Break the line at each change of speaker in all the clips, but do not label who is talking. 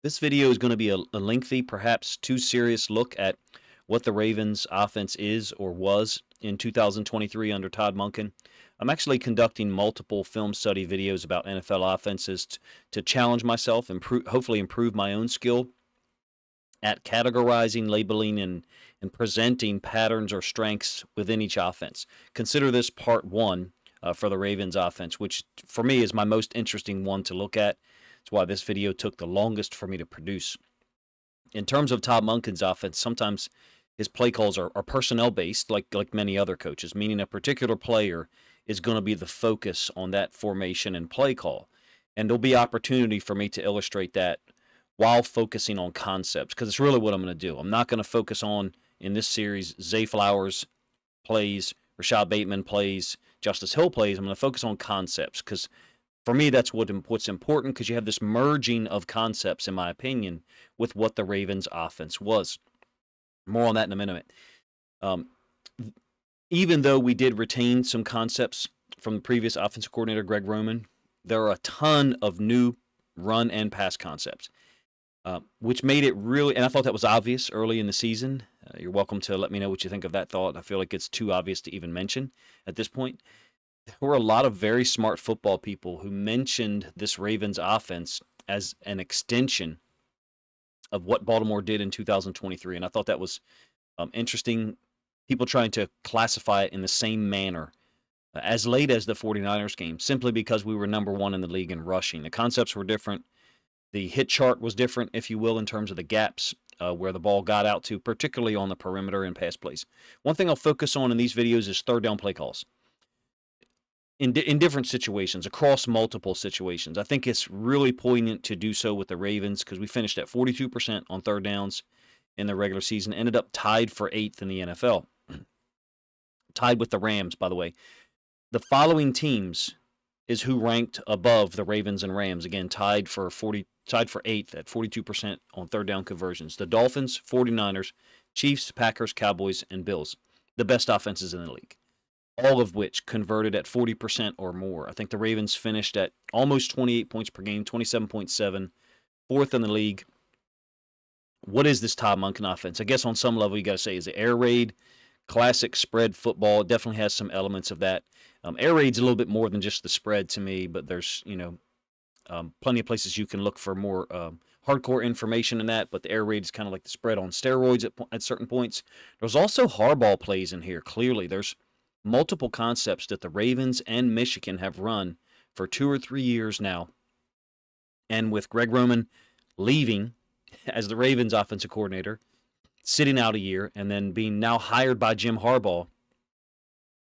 This video is going to be a lengthy, perhaps too serious look at what the Ravens' offense is or was in 2023 under Todd Monken. I'm actually conducting multiple film study videos about NFL offenses to challenge myself and hopefully improve my own skill at categorizing, labeling, and presenting patterns or strengths within each offense. Consider this part one for the Ravens' offense, which for me is my most interesting one to look at. That's why this video took the longest for me to produce. In terms of Todd Monken's offense, sometimes his play calls are personnel based, like many other coaches, meaning a particular player is going to be the focus on that formation and play call. And there'll be opportunity for me to illustrate that while focusing on concepts, because it's really what I'm going to do. I'm not going to focus on, in this series, Zay Flowers plays, Rashad Bateman plays, Justice Hill plays. I'm going to focus on concepts, because for me, that's what's important, because you have this merging of concepts, in my opinion, with what the Ravens' offense was. More on that in a minute. Even though we did retain some concepts from the previous offensive coordinator, Greg Roman, there are a ton of new run and pass concepts, which made it really, and I thought that was obvious early in the season. You're welcome to let me know what you think of that thought. I feel like it's too obvious to even mention at this point. There were a lot of very smart football people who mentioned this Ravens offense as an extension of what Baltimore did in 2023. And I thought that was interesting. People trying to classify it in the same manner as late as the 49ers game, simply because we were number one in the league in rushing. The concepts were different. The hit chart was different, if you will, in terms of the gaps where the ball got out to, particularly on the perimeter and pass plays. One thing I'll focus on in these videos is third down play calls. In different situations, across multiple situations. I think it's really poignant to do so with the Ravens, because we finished at 42% on third downs in the regular season, ended up tied for 8th in the NFL. Tied with the Rams, by the way. The following teams is who ranked above the Ravens and Rams. Again, tied for 8th at 42% on third down conversions. The Dolphins, 49ers, Chiefs, Packers, Cowboys, and Bills. The best offenses in the league, all of which converted at 40% or more. I think the Ravens finished at almost 28 points per game, 27.7, fourth in the league. What is this Todd Monken offense? I guess on some level you got to say, is it air raid, classic spread football? It definitely has some elements of that. Air raid's a little bit more than just the spread to me, but there's plenty of places you can look for more hardcore information in that. But the air raid is kind of like the spread on steroids at certain points. There's also hardball plays in here. Clearly, there's multiple concepts that the Ravens and Michigan have run for 2 or 3 years now. And with Greg Roman leaving as the Ravens offensive coordinator, sitting out a year, and then being now hired by Jim Harbaugh,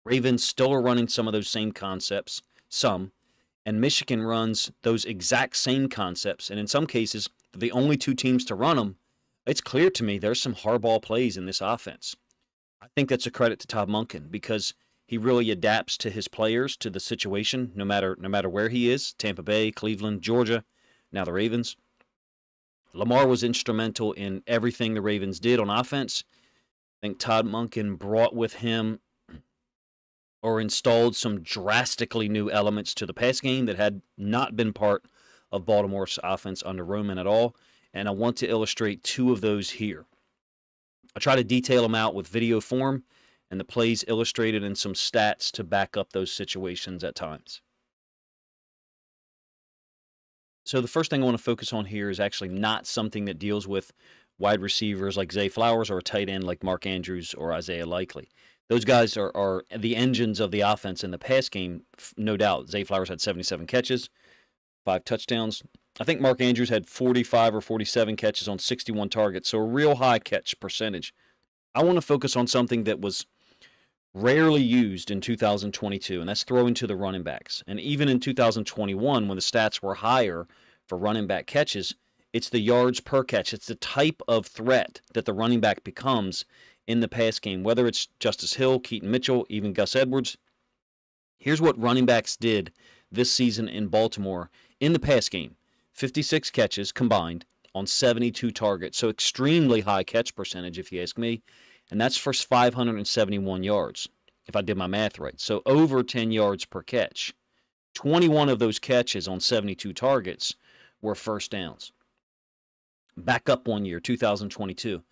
Ravens still are running some of those same concepts, and Michigan runs those exact same concepts, and in some cases, the only two teams to run them. It's clear to me there's some hardball plays in this offense. I think that's a credit to Todd Monken, because he really adapts to his players, to the situation, no matter where he is. Tampa Bay, Cleveland, Georgia, now the Ravens. Lamar was instrumental in everything the Ravens did on offense. I think Todd Monken brought with him or installed some drastically new elements to the pass game that had not been part of Baltimore's offense under Roman at all. And I want to illustrate 2 of those here. I try to detail them out with video form and the plays illustrated and some stats to back up those situations at times. So the first thing I want to focus on here is actually not something that deals with wide receivers like Zay Flowers or a tight end like Mark Andrews or Isaiah Likely. Those guys are the engines of the offense in the pass game, no doubt. Zay Flowers had 77 catches, 5 touchdowns. I think Mark Andrews had 45 or 47 catches on 61 targets, so a real high catch percentage. I want to focus on something that was rarely used in 2022, and that's throwing to the running backs. And even in 2021, when the stats were higher for running back catches, it's the yards per catch. It's the type of threat that the running back becomes in the pass game, whether it's Justice Hill, Keaton Mitchell, even Gus Edwards. Here's what running backs did this season in Baltimore in the pass game. 56 catches combined on 72 targets. So extremely high catch percentage, if you ask me. And that's for 571 yards, if I did my math right. So over 10 yards per catch. 21 of those catches on 72 targets were first downs. Back up one year, 2022.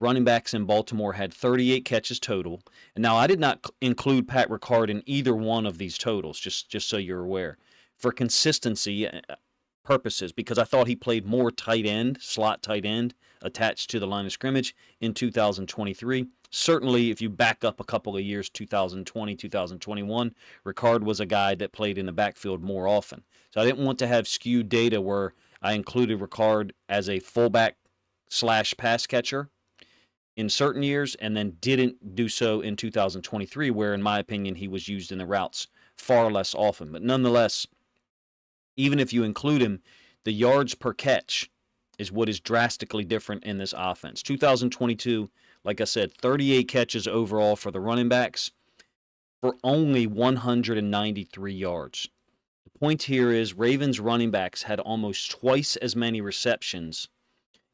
Running backs in Baltimore had 38 catches total. And now I did not include Pat Ricard in either one of these totals, just so you're aware, for consistency purposes, because I thought he played more tight end, slot tight end, attached to the line of scrimmage in 2023. Certainly, if you back up a couple of years, 2020, 2021, Ricard was a guy that played in the backfield more often. So I didn't want to have skewed data where I included Ricard as a fullback / pass catcher in certain years and then didn't do so in 2023, where, in my opinion, he was used in the routes far less often. But nonetheless, even if you include him, the yards per catch is what is drastically different in this offense. 2022, like I said, 38 catches overall for the running backs for only 193 yards. The point here is Ravens running backs had almost twice as many receptions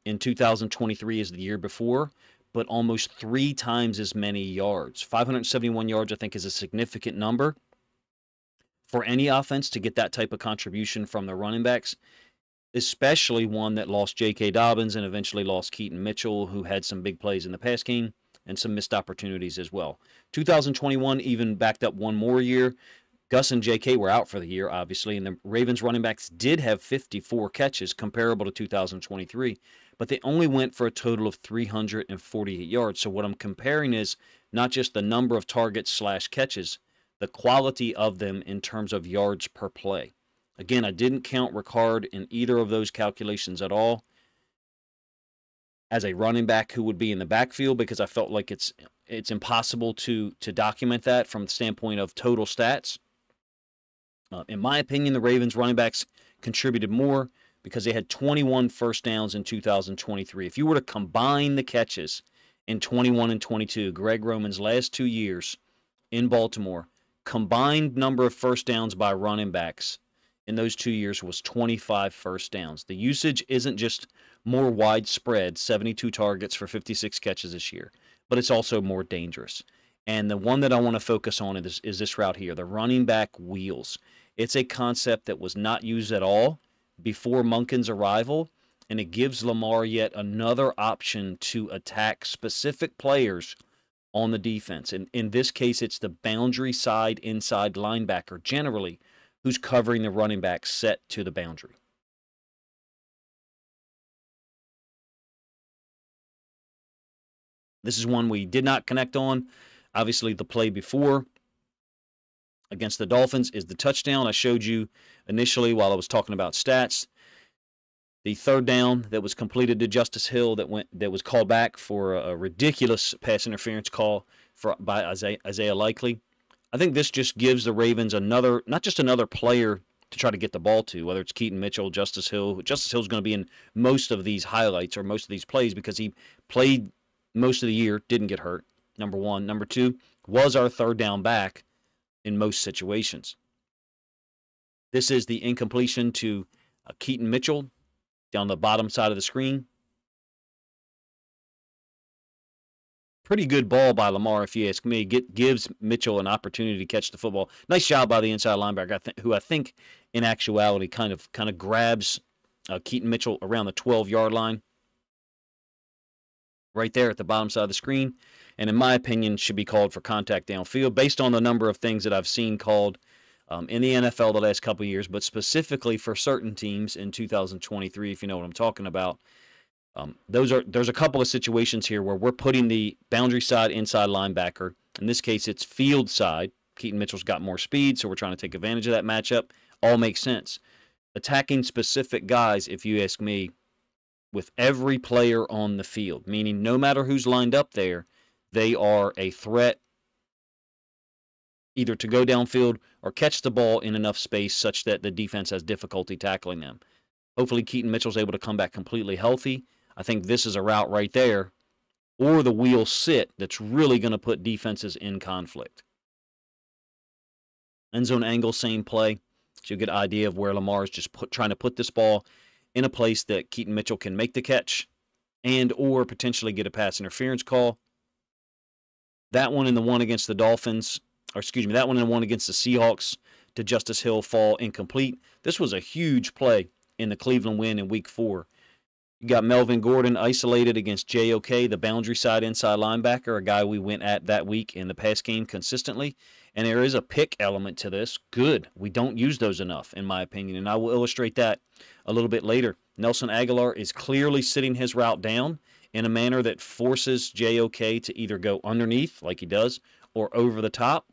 in 2023 as the year before, but almost 3 times as many yards. 571 yards, I think, is a significant number for any offense to get that type of contribution from the running backs, especially one that lost J.K. Dobbins and eventually lost Keaton Mitchell, who had some big plays in the pass game and some missed opportunities as well. 2021 even backed up one more year. Gus and J.K. were out for the year, obviously, and the Ravens running backs did have 54 catches, comparable to 2023, but they only went for a total of 348 yards. So what I'm comparing is not just the number of targets / catches, the quality of them in terms of yards per play. Again, I didn't count Ricard in either of those calculations at all as a running back who would be in the backfield, because I felt like it's impossible to document that from the standpoint of total stats. In my opinion, the Ravens running backs contributed more because they had 21 first downs in 2023. If you were to combine the catches in 21 and 22, Greg Roman's last 2 years in Baltimore, combined number of first downs by running backs in those 2 years was 25 first downs. The usage isn't just more widespread, 72 targets for 56 catches this year, but it's also more dangerous. And the one that I want to focus on is this route here, the running back wheels. It's a concept that was not used at all before Monken's arrival, and it gives Lamar yet another option to attack specific players on the defense. And in this case, it's the boundary side inside linebacker generally who's covering the running back set to the boundary. This is one we did not connect on. Obviously, the play before against the Dolphins is the touchdown I showed you initially while I was talking about stats. The third down that was completed to Justice Hill that was called back for a ridiculous pass interference call by Isaiah Likely. I think this just gives the Ravens not just another player to try to get the ball to, whether it's Keaton Mitchell, Justice Hill. Justice Hill's going to be in most of these highlights or most of these plays because he played most of the year, didn't get hurt, number one. Number two, was our third down back in most situations. This is the incompletion to Keaton Mitchell down the bottom side of the screen. Pretty good ball by Lamar, if you ask me. Gives Mitchell an opportunity to catch the football. Nice job by the inside linebacker, who I think in actuality kind of grabs Keaton Mitchell around the 12-yard line, right there at the bottom side of the screen, and in my opinion should be called for contact downfield based on the number of things that I've seen called in the NFL the last couple of years, but specifically for certain teams in 2023, if you know what I'm talking about. There's a couple of situations here where we're putting the boundary side inside linebacker. In this case, it's field side. Keaton Mitchell's got more speed, so we're trying to take advantage of that matchup. All makes sense. Attacking specific guys, if you ask me, with every player on the field, meaning no matter who's lined up there, they are a threat either to go downfield or catch the ball in enough space such that the defense has difficulty tackling them. Hopefully Keaton Mitchell's able to come back completely healthy. I think this is a route right there, or the wheel sit, that's really going to put defenses in conflict. End zone angle, same play. So you get an idea of where Lamar is just trying to put this ball in a place that Keaton Mitchell can make the catch and or potentially get a pass interference call. That one and the one against the Dolphins, that one and the one against the Seahawks to Justice Hill fall incomplete. This was a huge play in the Cleveland win in Week 4. You got Melvin Gordon isolated against JOK, the boundary side inside linebacker, a guy we went at that week in the pass game consistently. And there is a pick element to this. Good. We don't use those enough, in my opinion. And I will illustrate that a little bit later. Nelson Aguilar is clearly sitting his route down in a manner that forces JOK to either go underneath, like he does, or over the top.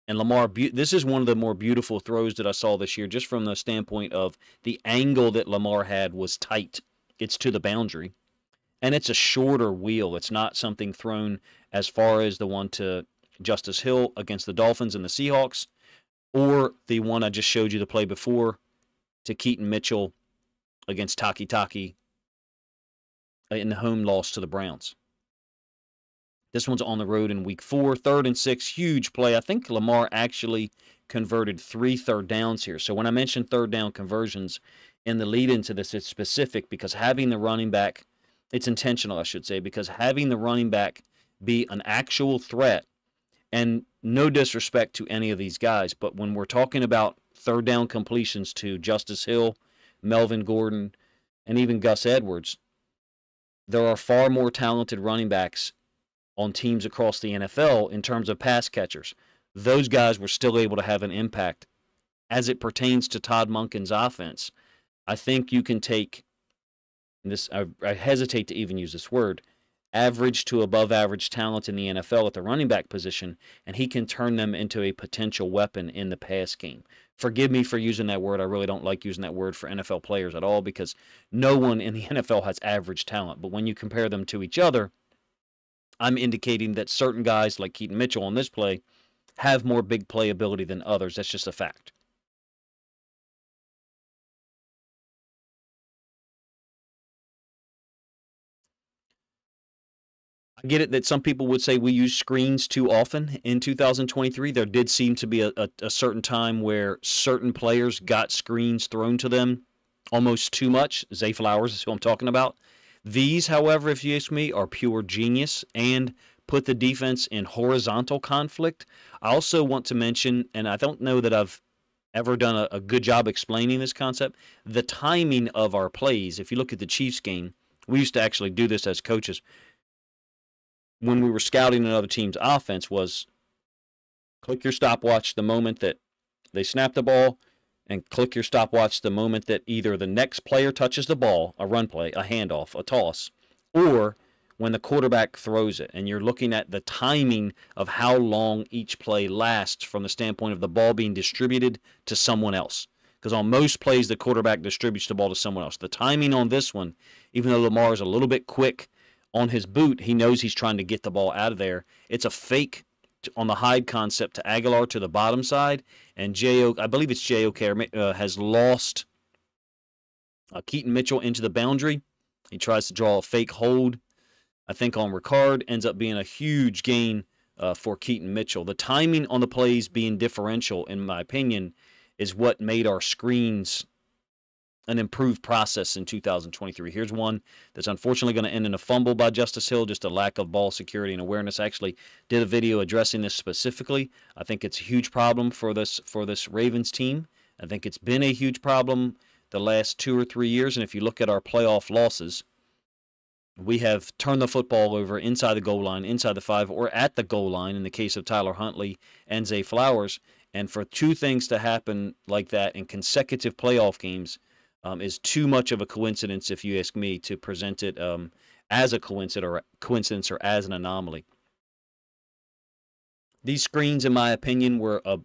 And Lamar, this is one of the more beautiful throws that I saw this year, just from the standpoint of the angle that Lamar had was tight. It's to the boundary. And it's a shorter wheel. It's not something thrown as far as the one to Justice Hill against the Dolphins and the Seahawks, or the one I just showed you the play before to Keaton Mitchell against Taki in the home loss to the Browns. This one's on the road in week 4, 3rd and 6, huge play. I think Lamar actually converted 3 third downs here. So when I mentioned third down conversions in the lead into this, it's specific because having the running back, it's intentional, I should say, because having the running back be an actual threat, and no disrespect to any of these guys, but when we're talking about third down completions to Justice Hill, Melvin Gordon, and even Gus Edwards, there are far more talented running backs on teams across the NFL in terms of pass catchers. Those guys were still able to have an impact. As it pertains to Todd Monken's offense, I think you can take this, I hesitate to even use this word, average to above average talent in the NFL at the running back position, and he can turn them into a potential weapon in the pass game. Forgive me for using that word. I really don't like using that word for NFL players at all because no one in the NFL has average talent. But when you compare them to each other, I'm indicating that certain guys like Keaton Mitchell on this play have more big play ability than others. That's just a fact. I get it that some people would say we use screens too often in 2023. There did seem to be a certain time where certain players got screens thrown to them almost too much. Zay Flowers is who I'm talking about. These, however, if you ask me, are pure genius and put the defense in horizontal conflict. I also want to mention, and I don't know that I've ever done a good job explaining this concept, the timing of our plays. If you look at the Chiefs game, we used to actually do this as coaches when we were scouting another team's offense, was click your stopwatch the moment that they snap the ball, and click your stopwatch the moment that either the next player touches the ball, a run play, a handoff, a toss, or when the quarterback throws it. And you're looking at the timing of how long each play lasts from the standpoint of the ball being distributed to someone else. Because on most plays, the quarterback distributes the ball to someone else. The timing on this one, even though Lamar is a little bit quick on his boot, he knows he's trying to get the ball out of there. It's a fake on the hide concept to Aguilar to the bottom side, and I believe it's JOK has lost Keaton Mitchell into the boundary. He tries to draw a fake hold, I think on Ricard, ends up being a huge gain for Keaton Mitchell. The timing on the plays being differential, in my opinion, is what made our screens an improved process in 2023. Here's one that's unfortunately going to end in a fumble by Justice Hill, just a lack of ball security and awareness. I actually did a video addressing this specifically. I think it's a huge problem for this Ravens team. I think it's been a huge problem the last 2 or 3 years, and if you look at our playoff losses, we have turned the football over inside the goal line, inside the 5, or at the goal line in the case of Tyler Huntley and Zay Flowers. And for two things to happen like that in consecutive playoff games is too much of a coincidence, if you ask me, to present it as a coincidence or as an anomaly. These screens, in my opinion, were a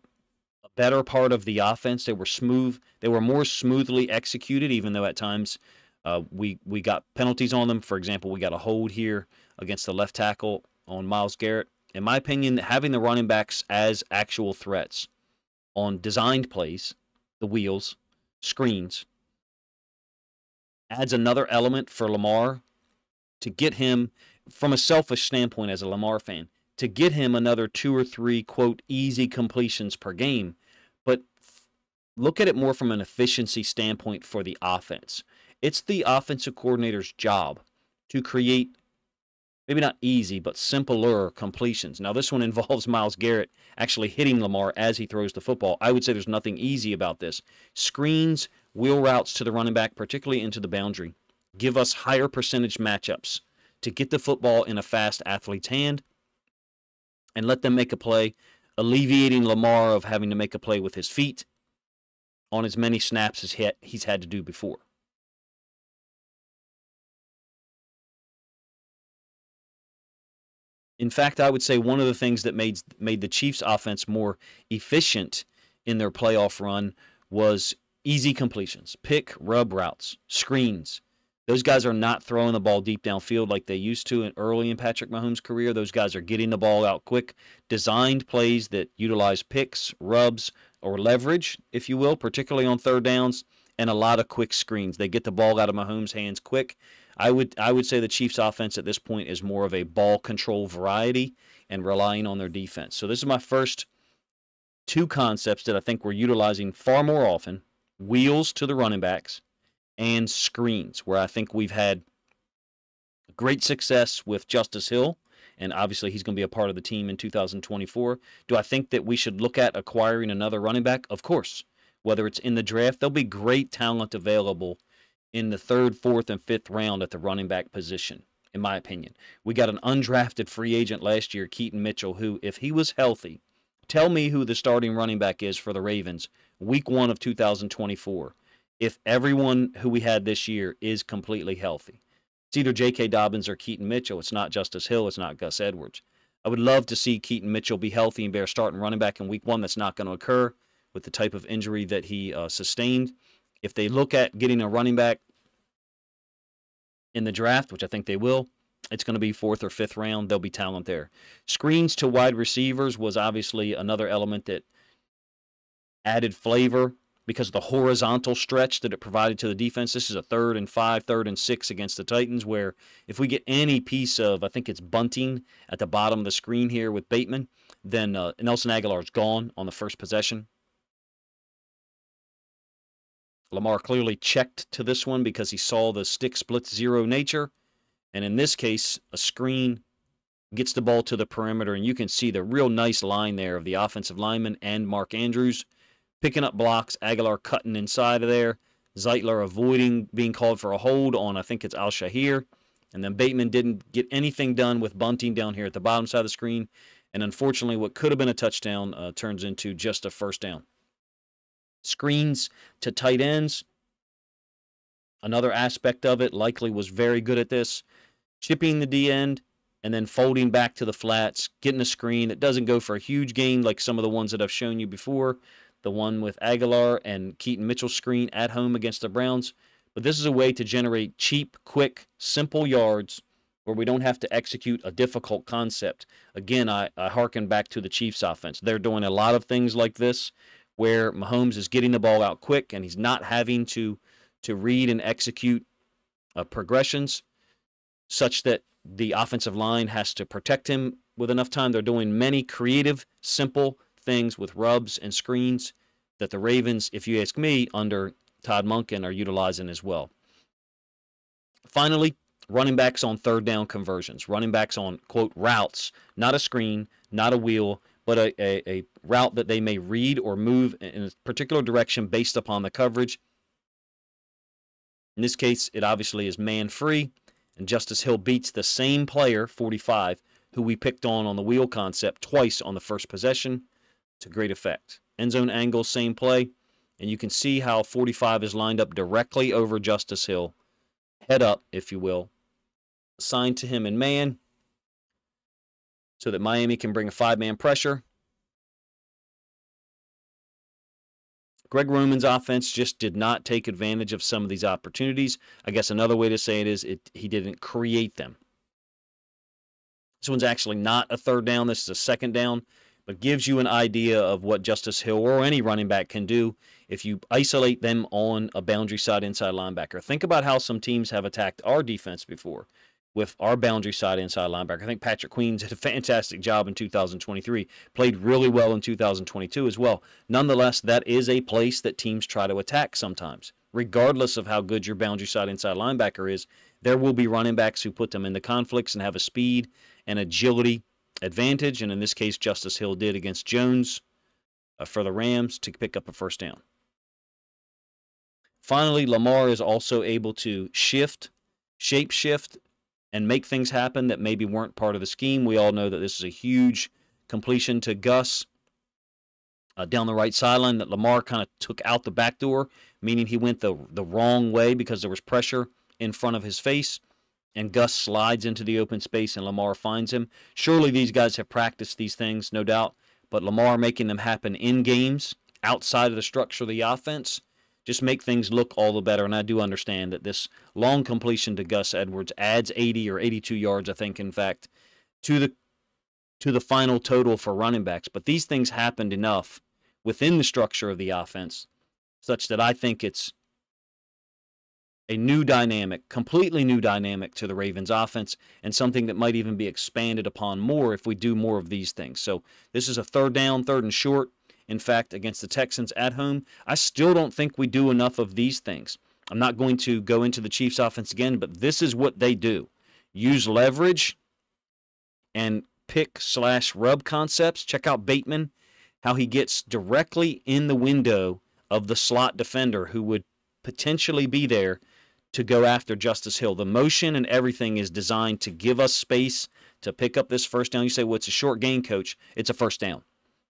better part of the offense. They were smooth. They were more smoothly executed, even though at times we got penalties on them. For example, we got a hold here against the left tackle on Myles Garrett. In my opinion, having the running backs as actual threats on designed plays, the wheels, screens, adds another element for Lamar to get him, from a selfish standpoint as a Lamar fan, to get him another 2 or 3, quote, easy completions per game. But look at it more from an efficiency standpoint for the offense. It's the offensive coordinator's job to create maybe not easy, but simpler completions. Now, this one involves Myles Garrett actually hitting Lamar as he throws the football. I would say there's nothing easy about this. Screens, wheel routes to the running back, particularly into the boundary, give us higher percentage matchups to get the football in a fast athlete's hand and let them make a play, alleviating Lamar of having to make a play with his feet on as many snaps as he's had to do before. In fact, I would say one of the things that made the Chiefs' offense more efficient in their playoff run was easy completions, pick, rub routes, screens. Those guys are not throwing the ball deep downfield like they used to early in Patrick Mahomes' career. Those guys are getting the ball out quick, designed plays that utilize picks, rubs, or leverage, if you will, particularly on third downs, and a lot of quick screens. They get the ball out of Mahomes' hands quick. I would say the Chiefs' offense at this point is more of a ball control variety and relying on their defense. So this is my first two concepts that I think we're utilizing far more often: wheels to the running backs and screens, where I think we've had great success with Justice Hill, and obviously he's going to be a part of the team in 2024. Do I think that we should look at acquiring another running back? Of course. Whether it's in the draft, there'll be great talent available in the third, fourth, and fifth round at the running back position, in my opinion. We got an undrafted free agent last year, Keaton Mitchell, who, if he was healthy, tell me who the starting running back is for the Ravens week 1 of 2024, if everyone who we had this year is completely healthy. It's either J.K. Dobbins or Keaton Mitchell. It's not Justice Hill. It's not Gus Edwards. I would love to see Keaton Mitchell be healthy and be our starting running back in week 1. That's not going to occur with the type of injury that he sustained. If they look at getting a running back in the draft, which I think they will, it's going to be 4th or 5th round. There'll be talent there. Screens to wide receivers was obviously another element that added flavor because of the horizontal stretch that it provided to the defense. This is a 3rd and 5, 3rd and 6 against the Titans, where if we get any piece of, I think it's bunting at the bottom of the screen here with Bateman, then Nelson Aguilar's gone on the first possession. Lamar clearly checked to this one because he saw the stick split zero nature. And in this case, a screen gets the ball to the perimeter, and you can see the real nice line there of the offensive lineman and Mark Andrews picking up blocks, Aguilar cutting inside of there, Zeitler avoiding being called for a hold on, I think it's Al-Shahir. And then Bateman didn't get anything done with bunting down here at the bottom side of the screen. And unfortunately, what could have been a touchdown turns into just a first down. Screens to tight ends, another aspect of it. Likely was very good at this. Chipping the D end and then folding back to the flats, getting a screen that doesn't go for a huge gain like some of the ones that I've shown you before. The one with Aguilar and Keaton Mitchell screen at home against the Browns. But this is a way to generate cheap, quick, simple yards where we don't have to execute a difficult concept. Again, I hearken back to the Chiefs offense. They're doing a lot of things like this where Mahomes is getting the ball out quick and he's not having to read and execute progressions such that the offensive line has to protect him with enough time. They're doing many creative, simple things with rubs and screens that the Ravens, if you ask me, under Todd Monken are utilizing as well. Finally, running backs on third down conversions. Running backs on, quote, routes, not a screen, not a wheel, but a route that they may read or move in a particular direction based upon the coverage. In this case, it obviously is man-free, and Justice Hill beats the same player, 45, who we picked on the wheel concept twice on the first possession to great effect. End zone angle, same play, and you can see how 45 is lined up directly over Justice Hill, head up, if you will, assigned to him in man, so that Miami can bring a 5-man pressure. Greg Roman's offense just did not take advantage of some of these opportunities. I guess another way to say it is he didn't create them. This one's actually not a third down. This is a second down, but gives you an idea of what Justice Hill or any running back can do if you isolate them on a boundary side inside linebacker. Think about how some teams have attacked our defense before with our boundary side inside linebacker. I think Patrick Queens did a fantastic job in 2023, played really well in 2022 as well. Nonetheless, that is a place that teams try to attack sometimes. Regardless of how good your boundary side inside linebacker is, There will be running backs who put them into conflicts and have a speed and agility advantage, and in this case, Justice Hill did against Jones for the Rams to pick up a first down. Finally, Lamar is also able to shape shift, and make things happen that maybe weren't part of the scheme. We all know that this is a huge completion to Gus down the right sideline that Lamar kind of took out the back door, meaning he went the wrong way because there was pressure in front of his face, and Gus slides into the open space and Lamar finds him. Surely these guys have practiced these things, no doubt, but Lamar making them happen in games outside of the structure of the offense just make things look all the better. And I do understand that this long completion to Gus Edwards adds 80 or 82 yards, I think, in fact, to the final total for running backs. But these things happened enough within the structure of the offense such that I think it's a new dynamic, completely new dynamic to the Ravens offense, and something that might even be expanded upon more if we do more of these things. So this is a third down, third and short. In fact, against the Texans at home, I still don't think we do enough of these things. I'm not going to go into the Chiefs offense again, but this is what they do. Use leverage and pick/rub concepts. Check out Bateman, how he gets directly in the window of the slot defender who would potentially be there to go after Justice Hill. The motion and everything is designed to give us space to pick up this first down. You say, well, it's a short gain, coach. It's a first down.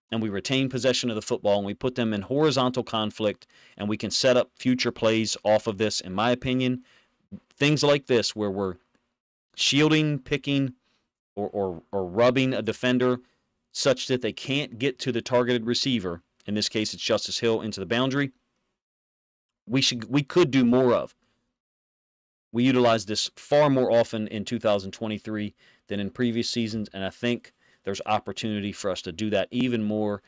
And we retain possession of the football, and we put them in horizontal conflict, and we can set up future plays off of this. In my opinion, things like this where we're shielding, picking, or rubbing a defender such that they can't get to the targeted receiver, in this case it's Justice Hill, into the boundary, we could do more of. We utilize this far more often in 2023 than in previous seasons, and I think there's opportunity for us to do that even more.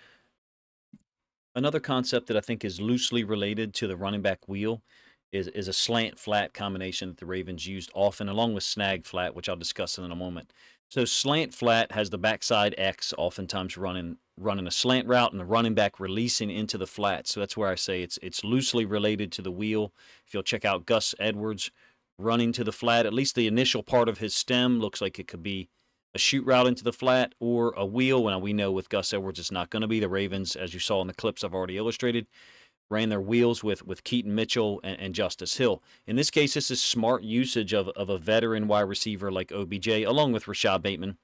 Another concept that I think is loosely related to the running back wheel is a slant flat combination that the Ravens used often, along with snag flat, which I'll discuss in a moment. So slant flat has the backside X oftentimes running a slant route and the running back releasing into the flat. So that's where I say it's loosely related to the wheel. If you'll check out Gus Edwards running to the flat, at least the initial part of his stem looks like it could be a shoot route into the flat or a wheel. Now we know with Gus Edwards it's not going to be. The Ravens, as you saw in the clips I've already illustrated, ran their wheels with Keaton Mitchell and Justice Hill. In this case, this is smart usage of a veteran wide receiver like OBJ, along with Rashad Bateman.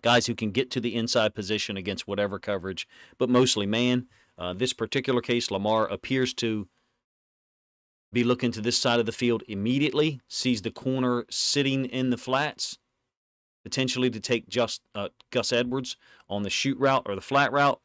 Guys who can get to the inside position against whatever coverage, but mostly man. This particular case, Lamar appears to be looking to this side of the field immediately, sees the corner sitting in the flats, potentially to take Gus Edwards on the shoot route or the flat route,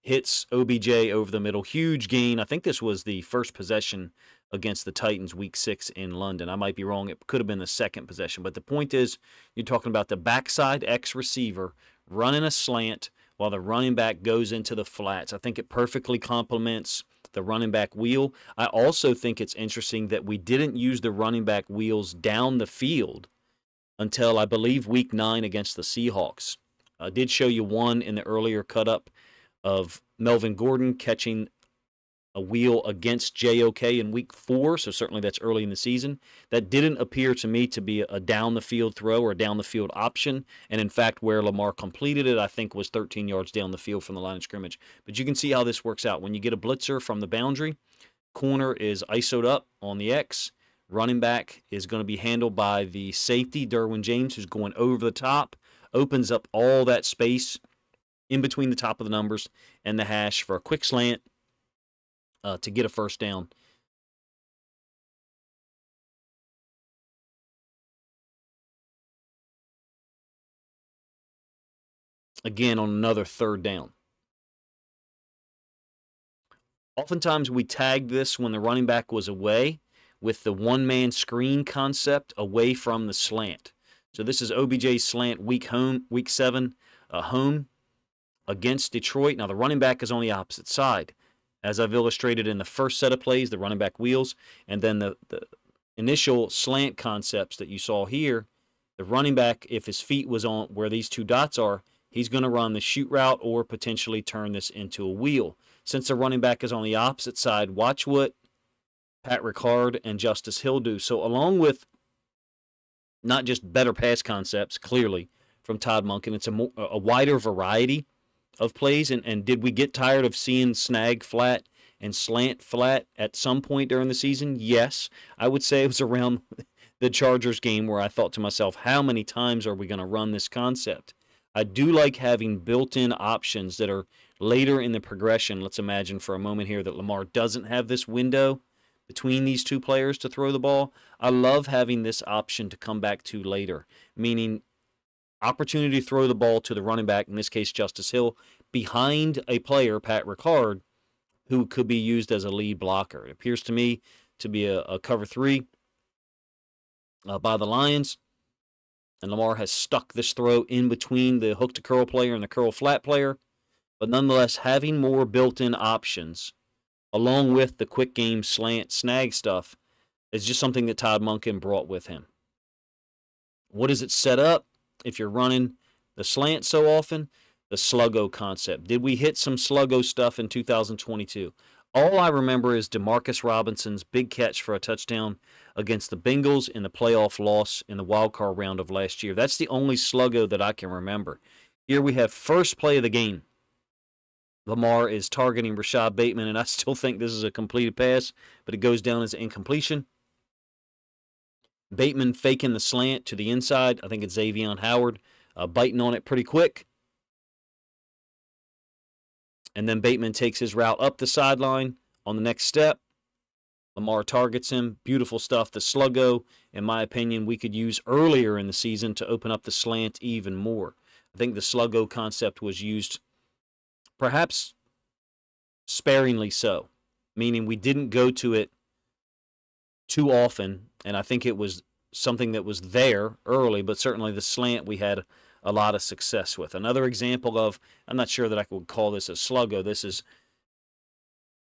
hits OBJ over the middle. Huge gain. I think this was the first possession against the Titans week 6 in London. I might be wrong. It could have been the second possession. But the point is, you're talking about the backside X receiver running a slant while the running back goes into the flats. I think it perfectly complements the running back wheel. I also think it's interesting that we didn't use the running back wheels down the field until, I believe, week 9 against the Seahawks. I did show you one in the earlier cut-up of Melvin Gordon catching a wheel against JOK in week 4, so certainly that's early in the season. That didn't appear to me to be a down-the-field throw or a down-the-field option, and in fact, where Lamar completed it, I think was 13 yards down the field from the line of scrimmage. But you can see how this works out. When you get a blitzer from the boundary, corner is ISO'd up on the X, running back is going to be handled by the safety, Derwin James, who's going over the top, opens up all that space in between the top of the numbers and the hash for a quick slant to get a first down. Again, on another third down. Oftentimes we tagged this when the running back was away with the one-man screen concept away from the slant. So this is OBJ's slant week 7 home against Detroit. Now the running back is on the opposite side, as I've illustrated in the first set of plays, the running back wheels, and then the initial slant concepts that you saw here. The running back, if his feet was on where these two dots are, he's going to run the shoot route or potentially turn this into a wheel. Since the running back is on the opposite side, watch what Pat Ricard and Justice Hill do. So along with not just better pass concepts, clearly, from Todd Monken. It's a wider variety of plays. And did we get tired of seeing snag flat and slant flat at some point during the season? Yes. I would say it was around the Chargers game where I thought to myself, how many times are we going to run this concept? I do like having built-in options that are later in the progression. Let's imagine for a moment here that Lamar doesn't have this window between these two players to throw the ball. I love having this option to come back to later, meaning opportunity to throw the ball to the running back, in this case Justice Hill, behind a player, Pat Ricard, who could be used as a lead blocker. It appears to me to be a cover 3 by the Lions, and Lamar has stuck this throw in between the hook to curl player and the curl flat player. But nonetheless, having more built-in options along with the quick game slant snag stuff is just something that Todd Monken brought with him. What does it set up if you're running the slant so often? The sluggo concept. Did we hit some sluggo stuff in 2022? All I remember is Demarcus Robinson's big catch for a touchdown against the Bengals in the playoff loss in the wild card round of last year. That's the only sluggo that I can remember. Here we have first play of the game. Lamar is targeting Rashad Bateman, and I still think this is a completed pass, but it goes down as an incompletion. Bateman faking the slant to the inside. I think it's Xavier Howard biting on it pretty quick. And then Bateman takes his route up the sideline on the next step. Lamar targets him. Beautiful stuff. The sluggo, in my opinion, we could use earlier in the season to open up the slant even more. I think the sluggo concept was used perhaps sparingly so, meaning we didn't go to it too often, and I think it was something that was there early, but certainly the slant we had a lot of success with. Another example of, I'm not sure that I would call this a sluggo. This is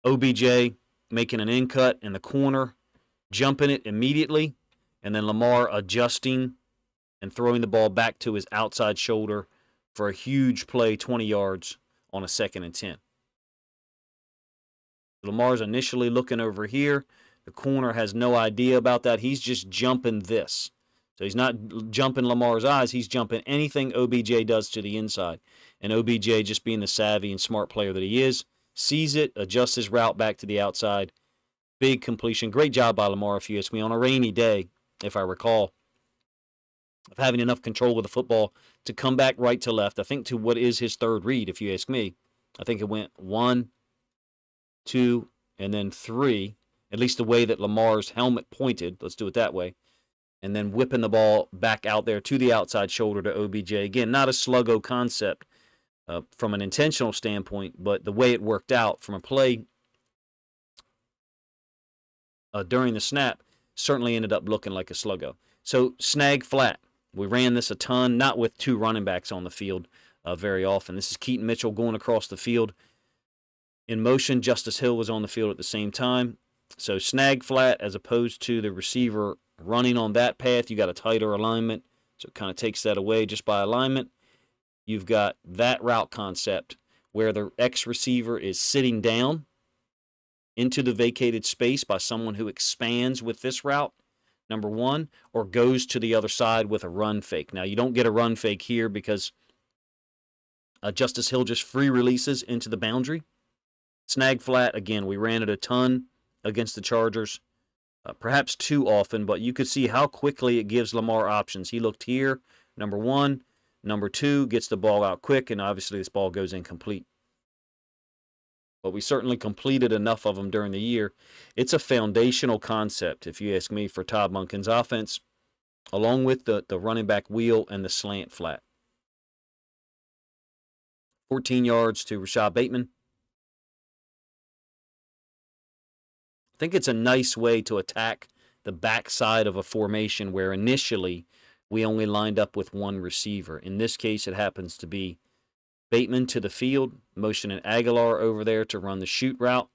OBJ making an in cut in the corner, jumping it immediately, and then Lamar adjusting and throwing the ball back to his outside shoulder for a huge play, 20 yards on a 2nd and 10. Lamar's initially looking over here. The corner has no idea about that. He's just jumping this. So he's not jumping Lamar's eyes. He's jumping anything OBJ does to the inside. And OBJ, just being the savvy and smart player that he is, sees it, adjusts his route back to the outside. Big completion. Great job by Lamar, if you ask me, on a rainy day, if I recall, of having enough control with the football to come back right to left. I think to what is his third read, if you ask me. I think it went 1, 2, and then 3, at least the way that Lamar's helmet pointed. Let's do it that way. And then whipping the ball back out there to the outside shoulder to OBJ. Again, not a sluggo concept from an intentional standpoint, but the way it worked out from a play during the snap certainly ended up looking like a sluggo. So snag flat. We ran this a ton, not with 2 running backs on the field very often. This is Keaton Mitchell going across the field in motion. Justice Hill was on the field at the same time. So snag flat as opposed to the receiver running on that path. You got a tighter alignment, so it kind of takes that away just by alignment. You've got that route concept where the X receiver is sitting down into the vacated space by someone who expands with this route, number 1, or goes to the other side with a run fake. Now, you don't get a run fake here because Justice Hill just free releases into the boundary. Snag flat, again, we ran it a ton against the Chargers. Perhaps too often, but you could see how quickly it gives Lamar options. He looked here, number 1. Number 2, gets the ball out quick, and obviously this ball goes incomplete. But we certainly completed enough of them during the year. It's a foundational concept, if you ask me, for Todd Monken's offense, along with the running back wheel and the slant flat. 14 yards to Rashad Bateman. I think it's a nice way to attack the backside of a formation where initially we only lined up with 1 receiver. In this case, it happens to be Bateman to the field, motioning Aguilar over there to run the shoot route.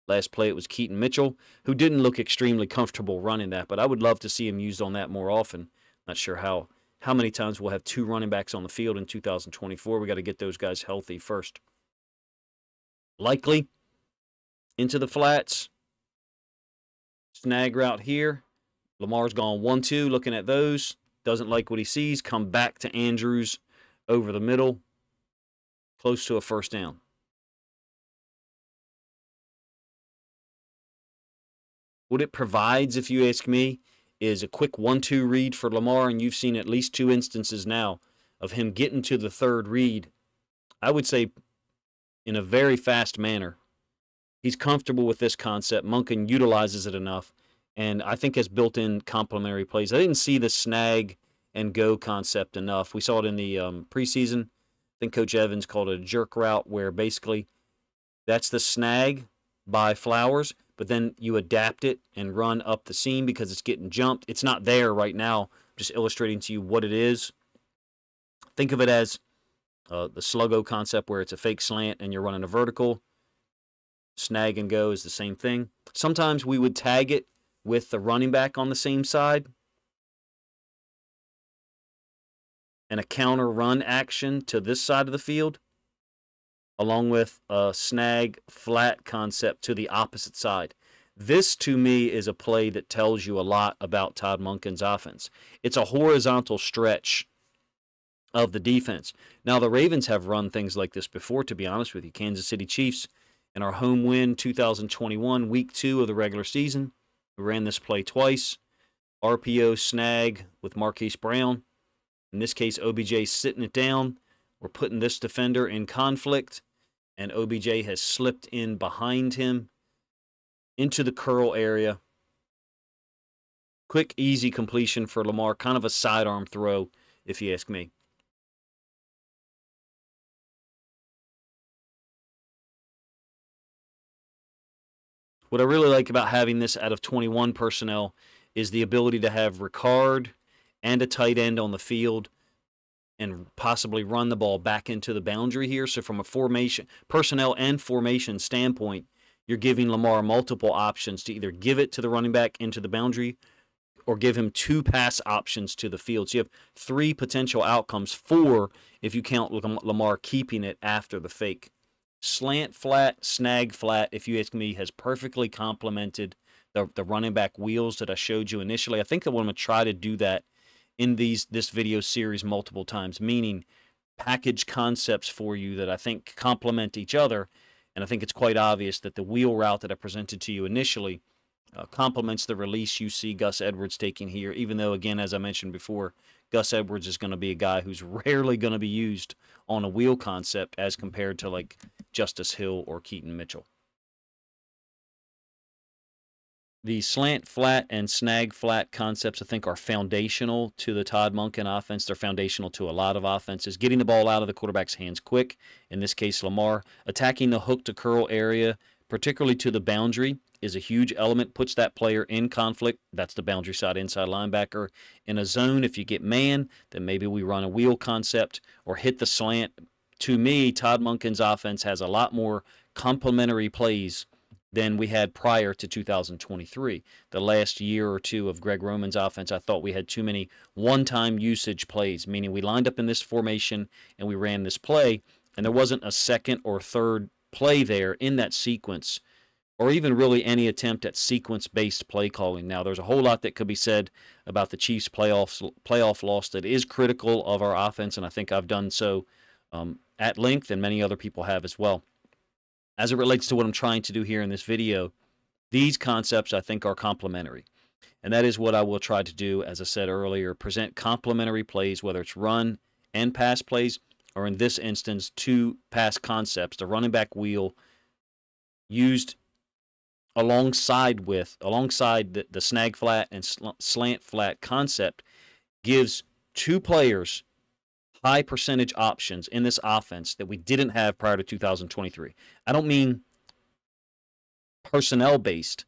Last play, it was Keaton Mitchell, who didn't look extremely comfortable running that, but I would love to see him used on that more often. Not sure how many times we'll have 2 running backs on the field in 2024. We got to get those guys healthy first. Likely into the flats. Snag route here. Lamar's gone 1-2, looking at those. doesn't like what he sees, come back to Andrews over the middle, close to a first down. What it provides, if you ask me, is a quick 1-2 read for Lamar, and you've seen at least 2 instances now of him getting to the third read, I would say in a very fast manner. He's comfortable with this concept. Monken utilizes it enough, and I think has built in complementary plays. I didn't see the snag and go concept enough. We saw it in the preseason. I think Coach Evans called it a jerk route, where basically that's the snag by Flowers, but then you adapt it and run up the seam because it's getting jumped. It's not there right now. I'm just illustrating to you what it is. Think of it as the sluggo concept, where it's a fake slant and you're running a vertical. Snag and go is the same thing. Sometimes we would tag it with the running back on the same side and a counter run action to this side of the field, along with a snag flat concept to the opposite side. This, to me, is a play that tells you a lot about Todd Monken's offense. It's a horizontal stretch of the defense. Now, the Ravens have run things like this before, to be honest with you. Kansas City Chiefs, in our home win 2021, week 2 of the regular season, we ran this play twice. RPO snag with Marquise Brown. In this case, OBJ sitting it down. We're putting this defender in conflict, and OBJ has slipped in behind him into the curl area. Quick, easy completion for Lamar. Kind of a sidearm throw, if you ask me. What I really like about having this out of 21 personnel is the ability to have Ricard and a tight end on the field and possibly run the ball back into the boundary here. So from a formation, personnel and formation standpoint, you're giving Lamar multiple options to either give it to the running back into the boundary or give him 2 pass options to the field. So you have 3 potential outcomes, 4 if you count Lamar keeping it after the fake. Slant flat, snag flat, if you ask me, has perfectly complemented the running back wheels that I showed you initially. I think that I'm going to try to do that in this video series multiple times, meaning package concepts for you that I think complement each other. And I think it's quite obvious that the wheel route that I presented to you initially complements the release you see Gus Edwards taking here, even though, again, as I mentioned before, Gus Edwards is going to be a guy who's rarely going to be used on a wheel concept as compared to like Justice Hill or Keaton Mitchell. The slant flat and snag flat concepts, I think, are foundational to the Todd Monken offense. They're foundational to a lot of offenses. Getting the ball out of the quarterback's hands quick, in this case Lamar. Attacking the hook to curl area, particularly to the boundary, is a huge element. Puts that player in conflict. That's the boundary side inside linebacker. In a zone, if you get man, then maybe we run a wheel concept or hit the slant. To me, Todd Monken's offense has a lot more complementary plays than we had prior to 2023. The last year or two of Greg Roman's offense, I thought we had too many one-time usage plays, meaning we lined up in this formation and we ran this play, and there wasn't a second or third play there in that sequence, or even really any attempt at sequence-based play calling. Now, there's a whole lot that could be said about the Chiefs' playoff loss that is critical of our offense, and I think I've done so at length, and many other people have as well. As it relates to what I'm trying to do here in this video, these concepts I think are complementary. And that is what I will try to do, as I said earlier, present complementary plays, whether it's run and pass plays, or in this instance, 2 pass concepts. The running back wheel used alongside the snag flat and slant flat concept gives 2 players high percentage options in this offense that we didn't have prior to 2023. I don't mean personnel-based.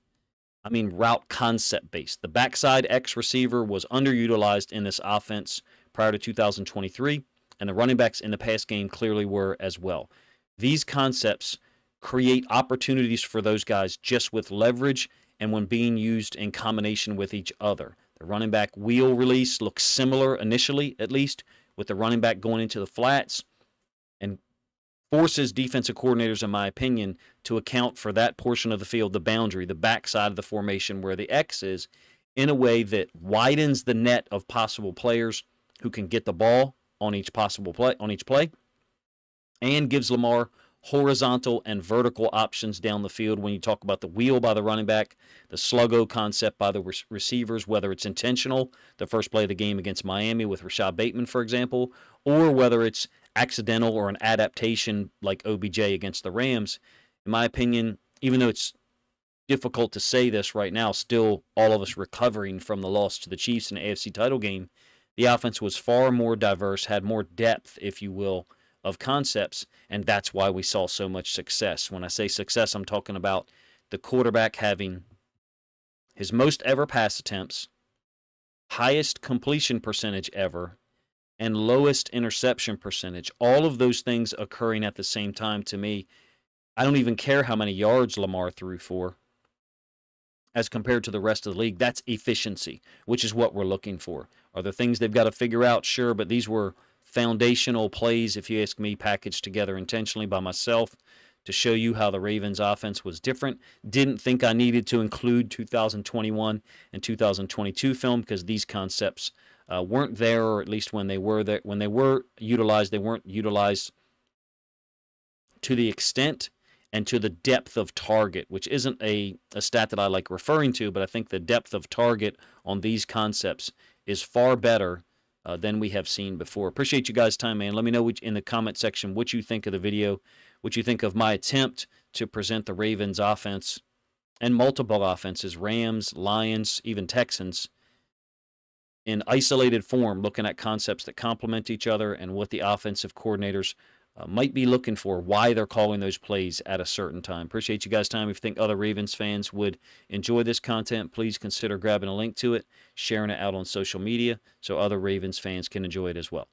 I mean route concept-based. The backside X receiver was underutilized in this offense prior to 2023, and the running backs in the pass game clearly were as well. These concepts create opportunities for those guys just with leverage and when being used in combination with each other. The running back wheel release looks similar initially, at least, with the running back going into the flats, and forces defensive coordinators, in my opinion, to account for that portion of the field, the boundary, the backside of the formation where the X is, in a way that widens the net of possible players who can get the ball on each play, and gives Lamar horizontal and vertical options down the field when you talk about the wheel by the running back, the sluggo concept by the receivers, whether it's intentional, the first play of the game against Miami with Rashad Bateman, for example, or whether it's accidental or an adaptation like OBJ against the Rams. In my opinion, even though it's difficult to say this right now, still all of us recovering from the loss to the Chiefs in the AFC title game, the offense was far more diverse, had more depth, if you will, of concepts, and that's why we saw so much success. When I say success, I'm talking about the quarterback having his most ever pass attempts, highest completion percentage ever, and lowest interception percentage. All of those things occurring at the same time. To me, I don't even care how many yards Lamar threw for as compared to the rest of the league. That's efficiency, which is what we're looking for. Are there things they've got to figure out? Sure, but these were foundational plays, if you ask me, packaged together intentionally by myself to show you how the Ravens offense was different. Didn't think I needed to include 2021 and 2022 film because these concepts weren't there, or at least when they were utilized, they weren't utilized to the extent and to the depth of target, which isn't a stat that I like referring to, but I think the depth of target on these concepts is far better than we have seen before. Appreciate you guys' time, man. Let me know in the comment section what you think of the video, what you think of my attempt to present the Ravens offense and multiple offenses, Rams, Lions, even Texans, in isolated form, looking at concepts that complement each other and what the offensive coordinators might be looking for, why they're calling those plays at a certain time. Appreciate you guys' time. If you think other Ravens fans would enjoy this content, please consider grabbing a link to it, sharing it out on social media so other Ravens fans can enjoy it as well.